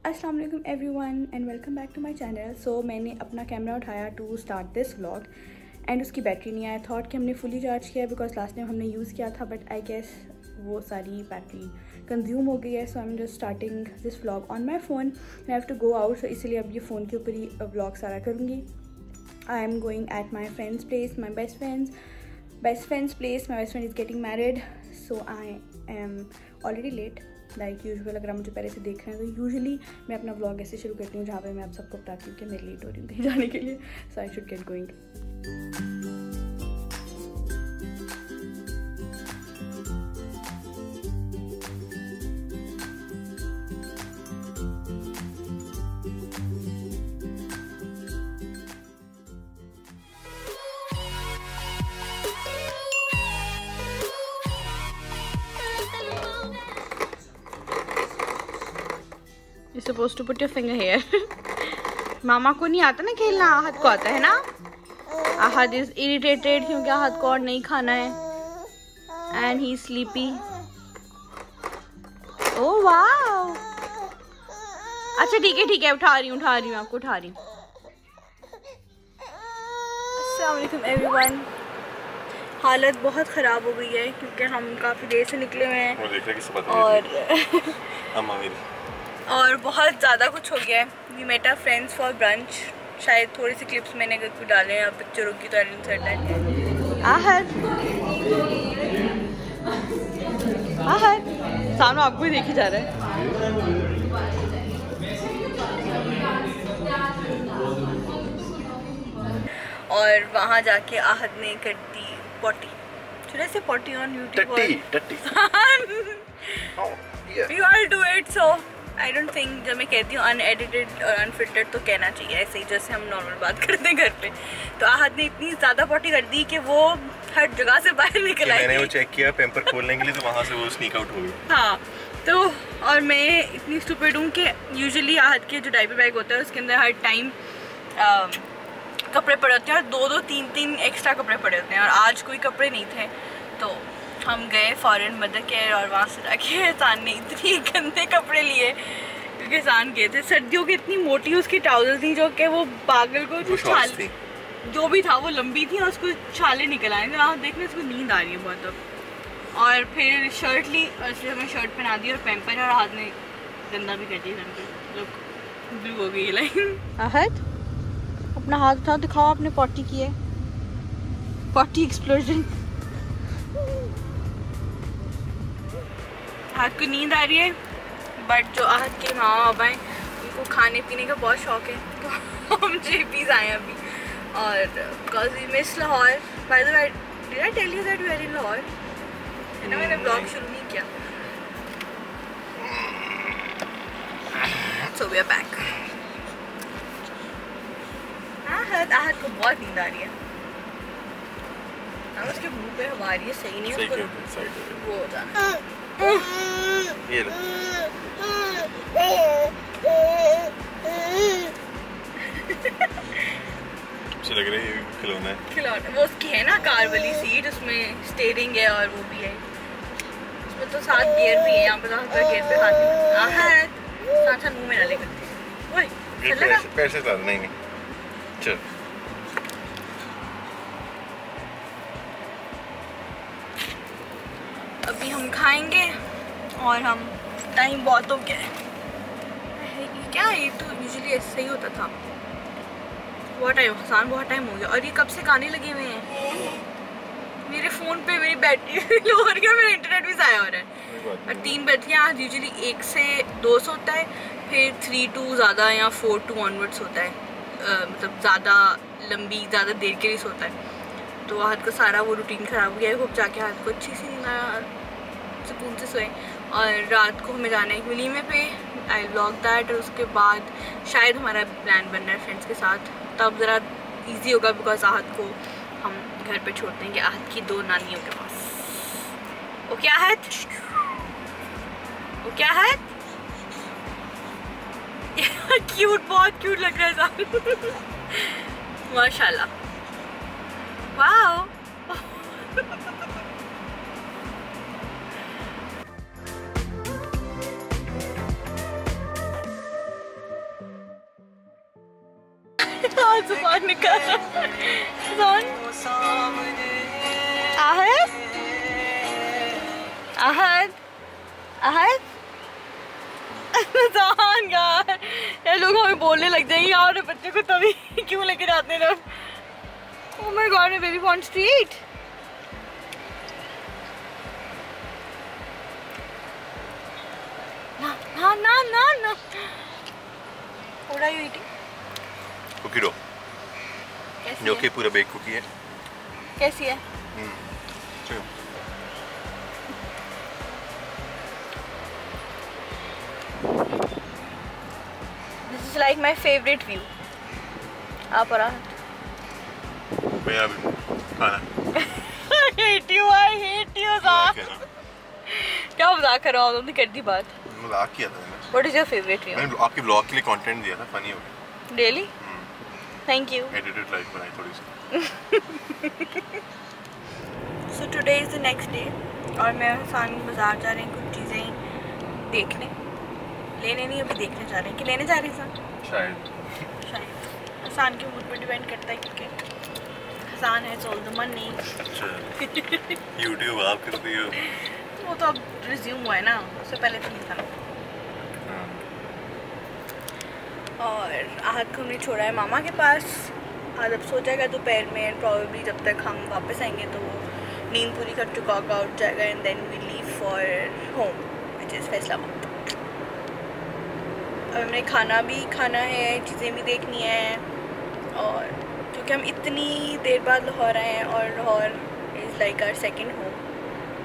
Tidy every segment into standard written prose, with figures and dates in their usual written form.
अस्सलाम वालेकुम everyone and welcome back to my channel. So मैंने अपना कैमरा उठाया to start this vlog and उसकी बैटरी नहीं आया। थॉट कि हमने फुली चार्ज किया बिकॉज लास्ट टाइम हमने यूज़ किया था, बट आई गेस वो सारी बैटरी कंज्यूम हो गई है। So I am just starting this vlog on my phone. I have to go out, so इसलिए अब ये फ़ोन के ऊपर ही व्लॉग सारा करूँगी। I am going at my friends place, my best friends place. My best friend is getting married, so I am already late like usual. अगर आप मुझे पहले से देख रहे हैं तो यूजुअली मैं अपना व्लॉग ऐसे शुरू करती हूँ जहाँ पे मैं आप सबको बताती हूँ कि मैं लेट हो रही हूँ कहीं जाने के लिए। So I should get going. You're supposed to put your finger here. मामा को नहीं आता ना खेलना, आहद को आता है ना। आहद इज इरिटेटेड क्योंकि आहद को और नहीं खाना है एंड ही स्लीपी। ओह वाह, अच्छा ठीक है उठा रही हूँ आपको उठा रही हूँ। अस्सलाम वालेकुम एवरीवन। हालत बहुत ख़राब हो गई है क्योंकि हम काफ़ी देर से निकले हुए हैं और बहुत ज़्यादा कुछ हो गया है। We met our friends for brunch. शायद थोड़ी सी क्लिप्स मैंने अगर कोई डाले हैं पिक्चरों की तो I didn't set that. Ahad सामने आपको ही देखी जा रहा है। और वहाँ जाके आहद ने कर दी potty. Should I say potty on YouTube? Tatty. You all do it, so I don't think जब मैं कहती हूँ अनएडिटेड और अनफिल्टर्ड तो कहना चाहिए ऐसे ही जैसे हम नॉर्मल बात करते हैं घर पे। तो आहद ने इतनी ज़्यादा पॉटी कर दी कि वो हर जगह से बाहर निकल आई। मैंने वो चेक किया पेपर खोलने के लिए तो वहाँ से वो स्नीक आउट हो गई। हाँ, तो और मैं इतनी स्टूपिड हूँ कि यूजुअली आहद के जो डायपर बैग होता है उसके अंदर हर टाइम कपड़े पड़े होते हैं और दो तीन एक्स्ट्रा कपड़े पड़े होते हैं। और आज कोई कपड़े नहीं थे तो हम गए फॉरेन मदर केयर और वहाँ से जाके एहसान ने इतनी गंदे कपड़े लिए क्योंकि एहसान गए थे। सर्दियों की इतनी मोटी उसकी ट्राउजर थी जो कि वो पागल को छाल जो भी था वो लंबी थी और उसको छाले निकल आए थे। वहाँ देखने उसको नींद आ रही है बहुत अब। और फिर शर्ट ली और फिर हमें शर्ट पहना दी और पैम्पर और हाथ में गंदा भी कर दिया। लोग ब्लू हो गई लाइन। आहद अपना हाथ उठाओ, दिखाओ आपने पॉटी की है। Potty explosion. आहद को नींद आ रही है बट जो आहद के मामा बाबा हैं उनको खाने पीने का बहुत शौक है तो हम JP's आए हैं अभी। और because we miss Lahore. By the way did I tell you that we are in Lahore? है ना, मैंने ब्लॉग शुरू नहीं किया। So we are back. Ahad को बहुत नींद आ रही है। उसके मुंह पे हवा आ रही है, सही नहीं है उसको वो हो जाना। ये लो। अच्छी लग रही है खिलौना वो उसकी है ना कार वाली सीट, उसमें स्टीयरिंग है और वो भी है उसमें तो 7 गियर भी है। यहाँ पे गियर पे हाथ साथ मुँह में ना लेकर पैर से ज्यादा नहीं। चल अभी हम खाएंगे और हम टाइम बहुत हो गया है। क्या ये तो यूजुअली ऐसे ही होता था। बहुत टाइम हो गया और ये कब से गाने लगे हुए हैं मेरे फ़ोन पे। मेरी बैटरी लो हो रही है, मेरा इंटरनेट भी ज़ाया हो रहा है। और 3 बैटरियाँ यूजुअली 1 से 2 से होता है, फिर 3 to ज़्यादा या 4 to ऑनवर्ड्स होता है। मतलब ज़्यादा लंबी ज़्यादा देर के लिए सोता है। तो आहद का सारा वो रूटीन ख़राब हो गया है। खूब जाके आहद को अच्छी सी नींद सुकून से सोए। और रात को हमें जाना है एक वलीमे पे। I vlog that. और उसके बाद शायद हमारा प्लान बन रहा है फ्रेंड्स के साथ, तब ज़रा इजी होगा बिकॉज आहद को हम घर पे छोड़ देंगे आहद की 2 नानियों के पास। Okay Ahad, okay Ahad. Cute, बहुत क्यूट लग रहा है माशाल्लाह। वाओ जुबान निकाल आहद आहद आहद यार लोग हमें बोलने लग जाएंगे यार बच्चे को तभी क्यों लेके जाते हैं लोग। Oh my god my baby wants to eat. ना ना ना ना ना what are you eating? Cookie dough जो कि पूरा बेक कुकी है। कैसी है? This is like my favorite view. आप और मैं अभी खाना I hate you साहब। क्या मजाक कर रहा हूँ तुमने कर दी बात। मजाक किया था मैंने। What is your favorite view? मैंने आपके ब्लॉग के लिए कंटेंट दिया था, फनी हो गया। Really? Thank you. Edited life बनाई थोड़ी सी। So today is the next day और मैं हसान बाजार जा रहे हैं कुछ चीज़ें देखने, लेने नहीं अभी देखने जा रहे हैं। कि लेने जा रहे हैं हसान? शायद हसान के मूड पर डिपेंड करता है क्योंकि हसान है सोल द मनी। अच्छा यूट्यूब आप करती हो? वो तो अब रिज्यूम हुआ है ना, उससे पहले तो नहीं था ना। और आहद को हमने छोड़ा है मामा के पास। आज अब सो जाएगा दोपहर में एंड प्रॉबेबली जब तक हम वापस आएंगे तो वो नींद पूरी कर चुका होगा, उठ जाएगा and then we leave for home which is Faisalabad. अब हमने खाना भी खाना है, चीज़ें भी देखनी है और क्योंकि हम इतनी देर बाद लाहौर आए हैं और Lahore is like our second home,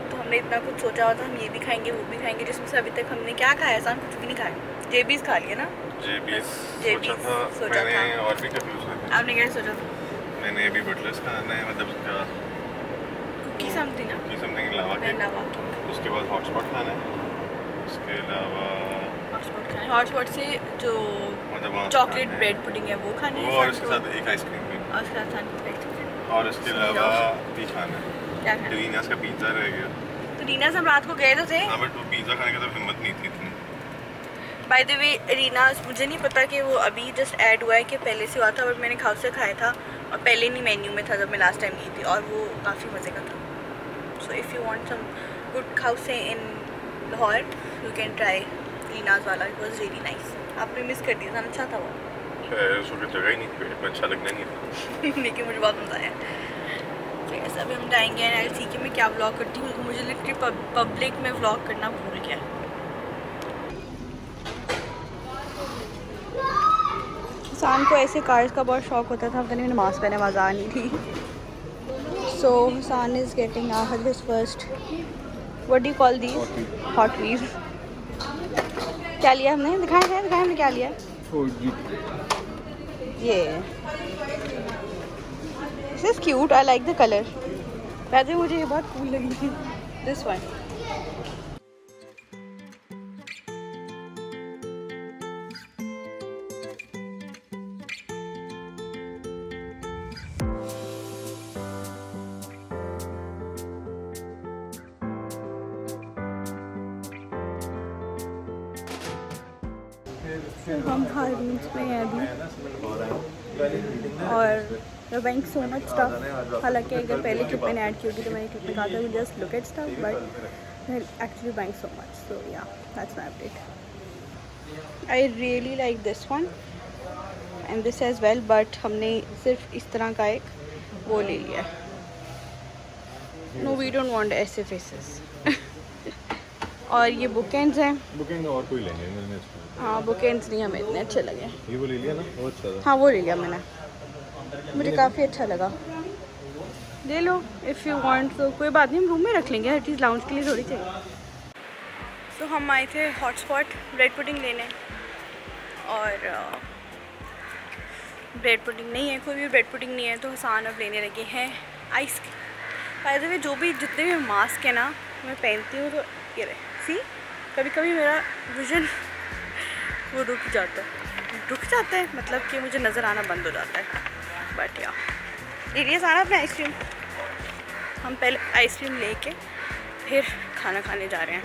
तो हमने इतना कुछ सोचा हुआ था हम ये भी खाएंगे वो भी खाएंगे, जिसमें से अभी तक हमने क्या खाया है? कुछ भी नहीं खाया। जेबीज खा लिया ना? जेबीज सोचा था। मैंने और भी कंफ्यूज हुआ था। आपने क्या सोचा था? मैंने अभी बटलर्स खाना है, मतलब उसका कुकी समथिंग ना? की समथिंग लावा के। उसके बाद हॉटस्पॉट खाना है, उसके अलावा हॉटस्पॉट से जो चॉकलेट ब्रेड पुडिंग है वो खानी है और उसके साथ एक आइसक्रीम भी और उसके अलावा भी खाना है। क्या खाना? रीनास का पिज़्ज़ा रह गया। तो रीनास हम रात को गए तो थे। हाँ बट वो पिज़्ज़ा खाने की तो हिम्मत नहीं थी इतनी। बाय द वे रीनास मुझे नहीं पता कि वो अभी जस्ट ऐड हुआ है कि पहले से हुआ था, बट मैंने खाउसे खाया था और पहले नहीं मेन्यू में था जब मैं लास्ट टाइम गई थी और वो काफ़ी मज़े का था। So if you want some good khausay in Lahore you can try Reena's वाला, इट वाज रियली नाइस। आपने मिस कर दिया था, अच्छा था वो। उसकी जगह ही नहीं, पेट में अच्छा लगना नहीं था। लेकिन मुझे बहुत मज़ा आया। तो ऐसा अभी हम जाएंगे एंड आई सी कि मैं क्या व्लॉग करती हूँ, मुझे लिटरली पब्लिक में व्लॉग करना भूल गया। हसान को ऐसे कार्स का बहुत शौक होता था, पता नहीं मैंने मास्क पहने आवाज़ आ नहीं थी। So Hasan is getting Ahad his first what do you call these Hot Wheels. क्या लिया हमने? दिखाएं हमने क्या लिया। ये this is cute, I like the colour. वैसे मुझे ये बहुत कूल लगी थी दिस वन। हम हर रूम्स में हैं अभी और we buying so much stuff. हालांकि अगर पहले क्लिप मैंने ऐड की होगी तो मैंने क्लिप में कहा था just look at stuff, but we actually buying so much. So yeah that's my update. I really like this one and this as well, but हमने सिर्फ इस तरह का एक वो ले लिया। नो वी डोंट वांट ऐसे फेसेस। और ये बुकेंड्स हैं। बुकिंग और कोई लेंगे मैंने। हाँ बुकेंड्स नहीं हमें इतने अच्छे लगे। ये वो ले लिया ना, वो अच्छा था। हाँ वो ले लिया मैंने, मुझे काफ़ी अच्छा लगा। ले लो इफ़ यू वांट, तो कोई बात नहीं हम रूम में रख लेंगे, हर चीज़ लाउंज के लिए थोड़ी चाहिए। सो हम आए थे हॉटस्पॉट ब्रेड पुडिंग लेने और ब्रेड पुडिंग नहीं है, कोई भी ब्रेड पुडिंग नहीं है, तो हसान अब लेने लगे हैं आइसक्रीम। बाय द वे जो भी जितने भी मास्क है ना मैं पहनती हूँ तो ये रहे सी, कभी कभी मेरा विजन वो रुक जाता है, मतलब कि मुझे नज़र आना बंद हो जाता है। बट या ये सारा अपना आइसक्रीम, हम पहले आइसक्रीम लेके फिर खाना खाने जा रहे हैं।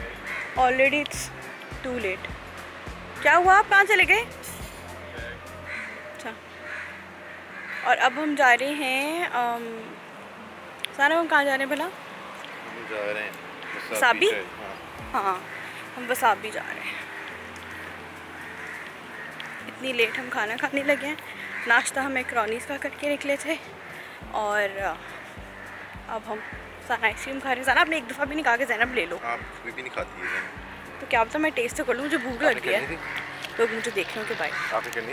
Already it's too late. क्या हुआ, आप कहाँ चले गए? अच्छा और अब हम जा रहे हैं सारा, हम कहाँ जा रहे हैं भला? हम जा रहे हैं वसाबी। हाँ हम वसाबी जा रहे हैं। इतनी लेट हम खाना खाने लगे हैं। नाश्ता हम मैकरोनीस का करके निकले थे और अब हम सारा आइसक्रीम खा रहे हैं। सारा आपने एक दफ़ा भी नहीं कहा कि ज़ैनब ले लो। आप कोई भी नहीं खाती है तो क्या पता मैं टेस्ट तो कर लूँ, मुझे भूख लग गई है। लोग मुझे देख रहे हो कि भाई आपने करनी।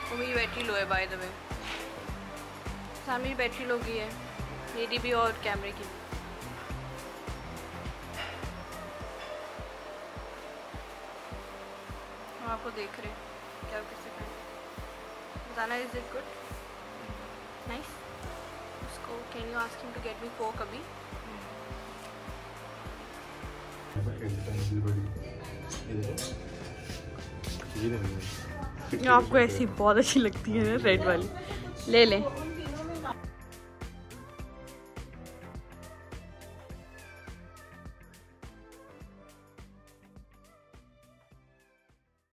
तो मेरी बैटरी लो है बाय द वे। सामने मेरी बैटरी लो गई है, मेरी भी और कैमरे की भी। हम आपको देख रहे हैं क्या कैसे खाएं। बताना इज इट गुड, नाइस। उसको can you ask him to get me coke अभी। आपको ऐसी बहुत अच्छी लगती है ना रेड वाली, ले लें।